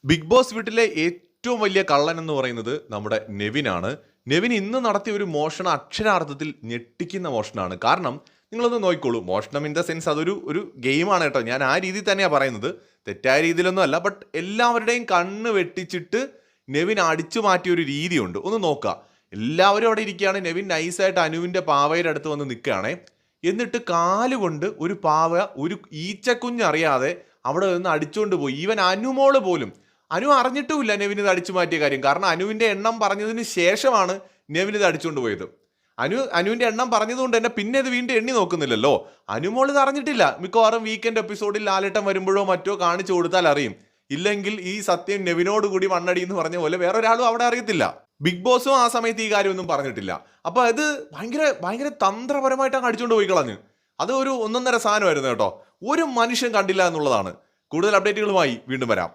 Big boss വീട്ടിലെ ഏറ്റവും വലിയ കള്ളൻ എന്ന് പറയുന്നത് നമ്മുടെ നെവിനാണ്. നെവിൻ ഇന്ന് നടത്തിയ ഒരു മോഷണം അക്ഷരാർത്ഥത്തിൽ ഞെട്ടിക്കുന്ന മോഷണമാണ്. കാരണം നിങ്ങളൊന്ന് നോക്കിക്കോളൂ, മോഷണം ഇൻ ദ സെൻസ് അതൊരു ഒരു ഗെയിമാണ് കേട്ടോ. ഞാൻ ആ രീതിയിൽ തന്നെയാണ് പറയുന്നത്, തെറ്റായ രീതിയിലൊന്നും അല്ല. ബട്ട് എല്ലാവരുടെയും കണ്ണ് വെട്ടിച്ചിട്ട് നെവിൻ അടിച്ചു മാറ്റിയ ഒരു രീതിയുണ്ട്. ഒന്ന് നോക്കുക, എല്ലാവരും അവിടെ ഇരിക്കുകയാണ്. നെവിൻ നൈസായിട്ട് അനുവിൻ്റെ പാവയുടെ അടുത്ത് വന്ന് നിൽക്കുകയാണേ. എന്നിട്ട് കാലുകൊണ്ട് ഒരു പാവ ഒരു ഈച്ചക്കുഞ്ഞറിയാതെ അവിടെ നിന്ന് അടിച്ചുകൊണ്ട് പോയി. ഈവൻ അനുമോള് പോലും, അനു അറിഞ്ഞിട്ടുമില്ല നെവിൻ ഇത് അടിച്ചു മാറ്റിയ കാര്യം. കാരണം അനുവിന്റെ എണ്ണം പറഞ്ഞതിന് ശേഷമാണ് നെവിൻ ഇത് അടിച്ചുകൊണ്ട് പോയത്. അനുവിന്റെ എണ്ണം പറഞ്ഞതുകൊണ്ട് തന്നെ പിന്നെ ഇത് വീണ്ടും എണ്ണി നോക്കുന്നില്ലല്ലോ. അനുമോൾ ഇത് അറിഞ്ഞിട്ടില്ല. മിക്കവാറും വീക്കെൻഡ് എപ്പിസോഡിൽ ലാലേട്ടൻ വരുമ്പോഴോ മറ്റോ കാണിച്ചു കൊടുത്താൽ അറിയും. ഇല്ലെങ്കിൽ ഈ സത്യം നെവിനോട് കൂടി മണ്ണടി എന്ന് പറഞ്ഞ പോലെ വേറെ ഒരാളും അവിടെ അറിയത്തില്ല. ബിഗ് ബോസും ആ സമയത്ത് ഈ കാര്യമൊന്നും പറഞ്ഞിട്ടില്ല. അപ്പൊ അത് ഭയങ്കര ഭയങ്കര തന്ത്രപരമായിട്ടാണ് അടിച്ചുകൊണ്ട് പോയി കളഞ്ഞ്. അത് ഒരു ഒന്നൊന്നര സാധനമായിരുന്നു കേട്ടോ. ഒരു മനുഷ്യൻ കണ്ടില്ല എന്നുള്ളതാണ്. കൂടുതൽ അപ്ഡേറ്റുകളുമായി വീണ്ടും വരാം.